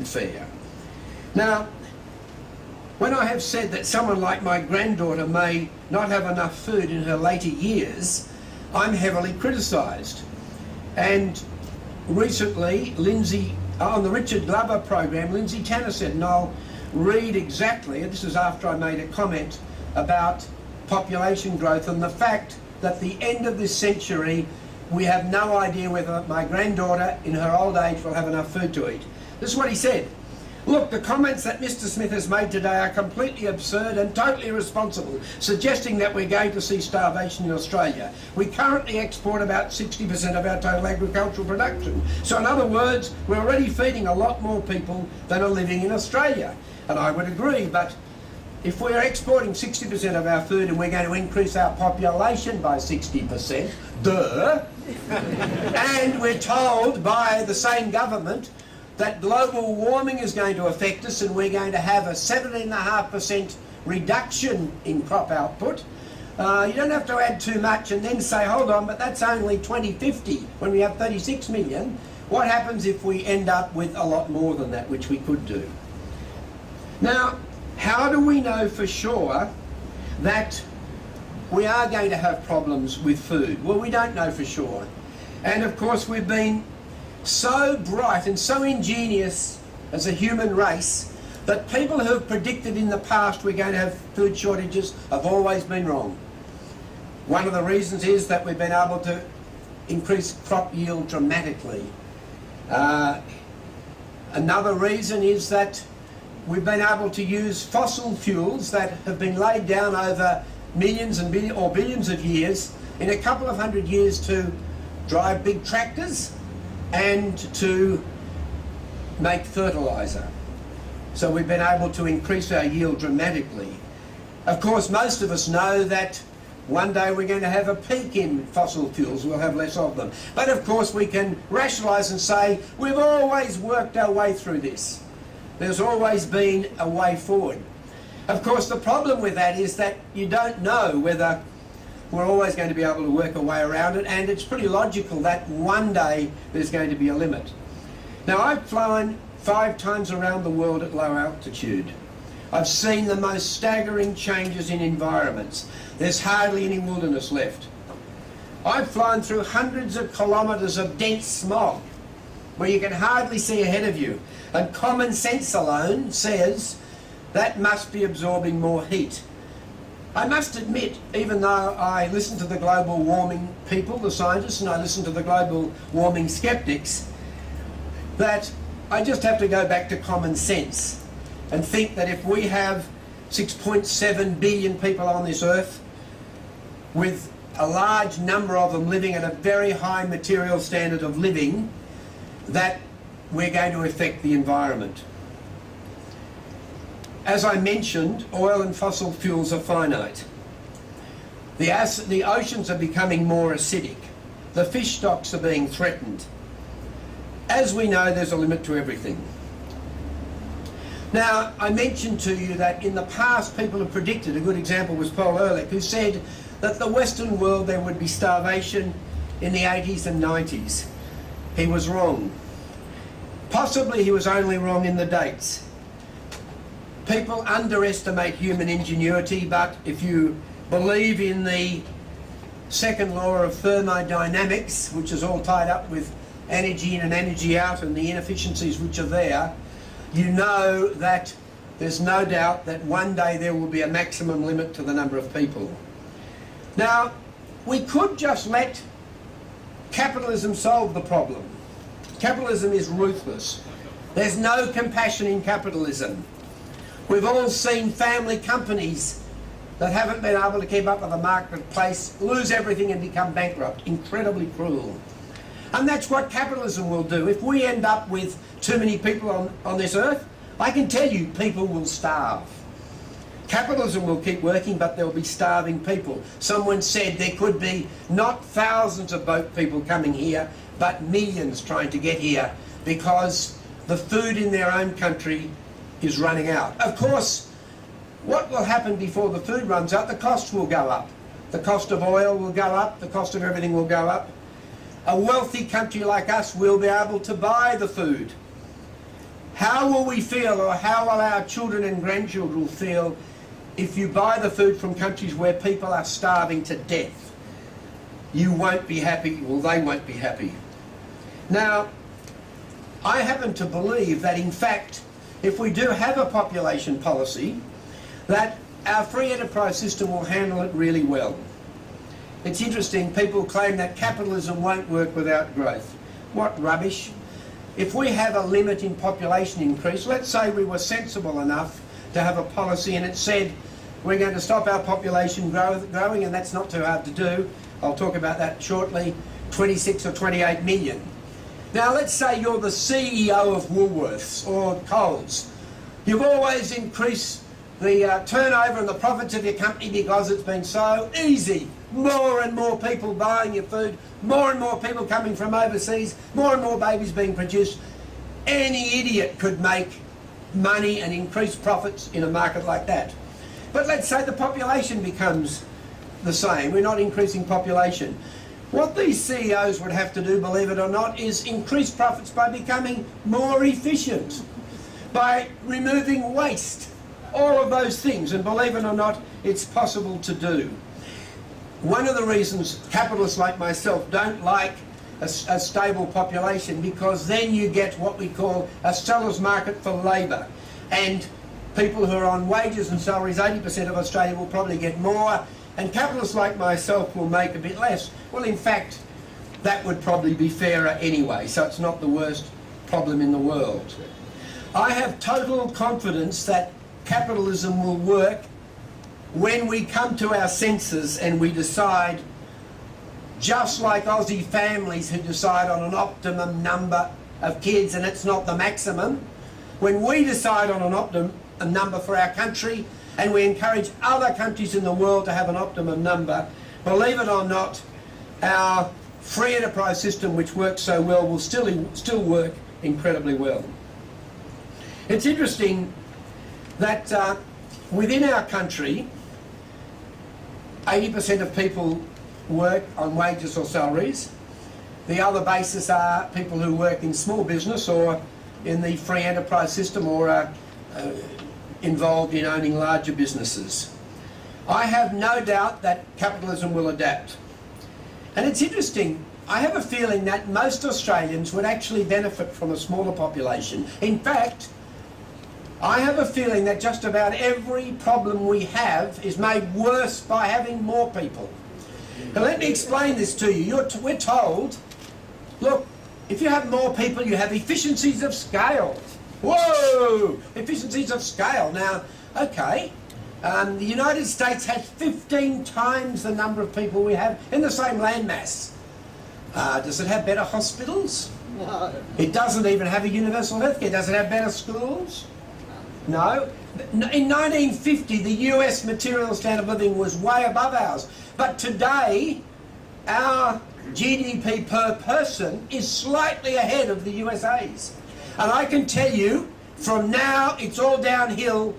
fair. Now, when I have said that someone like my granddaughter may not have enough food in her later years, I'm heavily criticised. And recently, on the Richard Glover program, Lindsay Tanner said, and I'll read exactly, this is after I made a comment about population growth and the fact that at the end of this century, we have no idea whether my granddaughter in her old age will have enough food to eat. This is what he said. Look, the comments that Mr. Smith has made today are completely absurd and totally irresponsible, suggesting that we're going to see starvation in Australia. We currently export about 60% of our total agricultural production. So in other words, we're already feeding a lot more people than are living in Australia. And I would agree, but if we're exporting 60% of our food and we're going to increase our population by 60%, duh, and we're told by the same government that global warming is going to affect us and we're going to have a 17.5% reduction in crop output, you don't have to add too much and then say, hold on, but that's only 2050 when we have 36 million. What happens if we end up with a lot more than that, which we could do? Now, how do we know for sure that we are going to have problems with food? Well, we don't know for sure. And of course, we've been so bright and so ingenious as a human race that people who have predicted in the past we're going to have food shortages have always been wrong. One of the reasons is that we've been able to increase crop yield dramatically. Another reason is that we've been able to use fossil fuels that have been laid down over millions and billions of years in a couple of hundred years to drive big tractors and to make fertiliser. So we've been able to increase our yield dramatically. Of course, most of us know that one day we're going to have a peak in fossil fuels, we'll have less of them. But of course we can rationalise and say, we've always worked our way through this. There's always been a way forward. Of course, the problem with that is that you don't know whether we're always going to be able to work our way around it, and it's pretty logical that one day there's going to be a limit. Now, I've flown 5 times around the world at low altitude. I've seen the most staggering changes in environments. There's hardly any wilderness left. I've flown through hundreds of kilometres of dense smog where you can hardly see ahead of you, and common sense alone says that must be absorbing more heat. I must admit, even though I listen to the global warming people, the scientists, and I listen to the global warming skeptics, that I just have to go back to common sense and think that if we have 6.7 billion people on this earth, with a large number of them living at a very high material standard of living, that we're going to affect the environment. As I mentioned, oil and fossil fuels are finite. The oceans are becoming more acidic. The fish stocks are being threatened. As we know, there's a limit to everything. Now, I mentioned to you that in the past people have predicted, a good example was Paul Ehrlich, who said that the Western world there would be starvation in the 80s and 90s. He was wrong. Possibly he was only wrong in the dates. People underestimate human ingenuity, but if you believe in the second law of thermodynamics, which is all tied up with energy in and energy out and the inefficiencies which are there, you know that there's no doubt that one day there will be a maximum limit to the number of people. Now, we could just let capitalism solve the problem. Capitalism is ruthless. There's no compassion in capitalism. We've all seen family companies that haven't been able to keep up with the marketplace lose everything and become bankrupt. Incredibly cruel. And that's what capitalism will do. If we end up with too many people on this earth, I can tell you people will starve. Capitalism will keep working, but there will be starving people. Someone said there could be not thousands of boat people coming here, but millions trying to get here because the food in their own country is running out. Of course, what will happen before the food runs out? The costs will go up. The cost of oil will go up. The cost of everything will go up. A wealthy country like us will be able to buy the food. How will we feel, or how will our children and grandchildren feel if you buy the food from countries where people are starving to death? You won't be happy, well, they won't be happy. Now, I happen to believe that, in fact, if we do have a population policy, that our free enterprise system will handle it really well. It's interesting, people claim that capitalism won't work without growth. What rubbish. If we have a limit in population increase, let's say we were sensible enough to have a policy and it said we're going to stop our population growing, and that's not too hard to do. I'll talk about that shortly, 26 or 28 million. Now let's say you're the CEO of Woolworths or Coles. You've always increased the turnover and the profits of your company because it's been so easy. More and more people buying your food, more and more people coming from overseas, more and more babies being produced. Any idiot could make money and increase profits in a market like that. But let's say the population becomes the same. We're not increasing population. What these CEOs would have to do, believe it or not, is increase profits by becoming more efficient, by removing waste, all of those things. And believe it or not, it's possible to do. One of the reasons capitalists like myself don't like a stable population, because then you get what we call a seller's market for labour. And people who are on wages and salaries, 80% of Australia will probably get more, and capitalists like myself will make a bit less. Well, in fact, that would probably be fairer anyway, so it's not the worst problem in the world. I have total confidence that capitalism will work when we come to our senses and we decide, just like Aussie families who decide on an optimum number of kids, and it's not the maximum, when we decide on an optimum number for our country and we encourage other countries in the world to have an optimum number, believe it or not, our free enterprise system, which works so well, will still work incredibly well. It's interesting that within our country, 80% of people work on wages or salaries. The other basis are people who work in small business or in the free enterprise system, or are involved in owning larger businesses. I have no doubt that capitalism will adapt. And it's interesting, I have a feeling that most Australians would actually benefit from a smaller population. In fact, I have a feeling that just about every problem we have is made worse by having more people. Now let me explain this to you. We're told, look, if you have more people, you have efficiencies of scale. Whoa! Efficiencies of scale. Now, okay, the United States has 15 times the number of people we have in the same landmass. Does it have better hospitals? No. It doesn't even have a universal healthcare. Does it have better schools? No. In 1950, the US material standard of living was way above ours. But today, our GDP per person is slightly ahead of the USA's. And I can tell you, from now, it's all downhill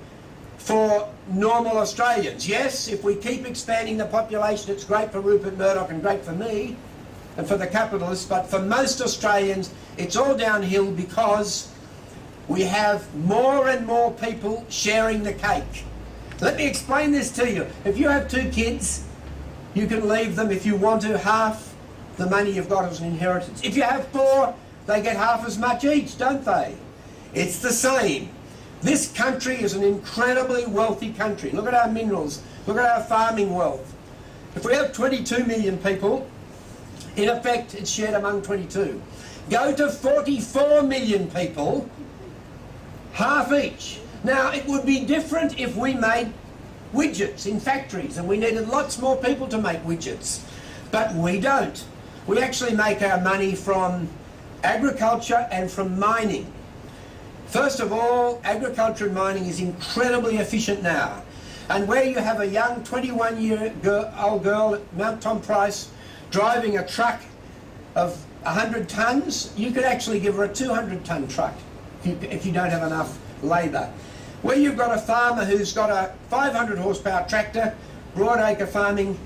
for normal Australians. Yes, if we keep expanding the population, it's great for Rupert Murdoch and great for me and for the capitalists, but for most Australians, it's all downhill because we have more and more people sharing the cake. Let me explain this to you. If you have 2 kids, you can leave them, if you want to, half the money you've got as an inheritance. If you have 4, they get half as much each, don't they? It's the same. This country is an incredibly wealthy country. Look at our minerals. Look at our farming wealth. If we have 22 million people, in effect, it's shared among 22. Go to 44 million people, half each. Now, it would be different if we made widgets in factories and we needed lots more people to make widgets. But we don't. We actually make our money from agriculture and from mining. First of all, agriculture and mining is incredibly efficient now. And where you have a young 21-year-old girl at Mount Tom Price driving a truck of 100 tonnes, you could actually give her a 200-tonne truck if you don't have enough labour. Where you've got a farmer who's got a 500 horsepower tractor, broadacre farming,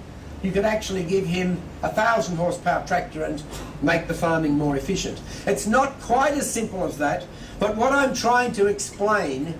you could actually give him a 1,000 horsepower tractor and make the farming more efficient. It's not quite as simple as that, but what I'm trying to explain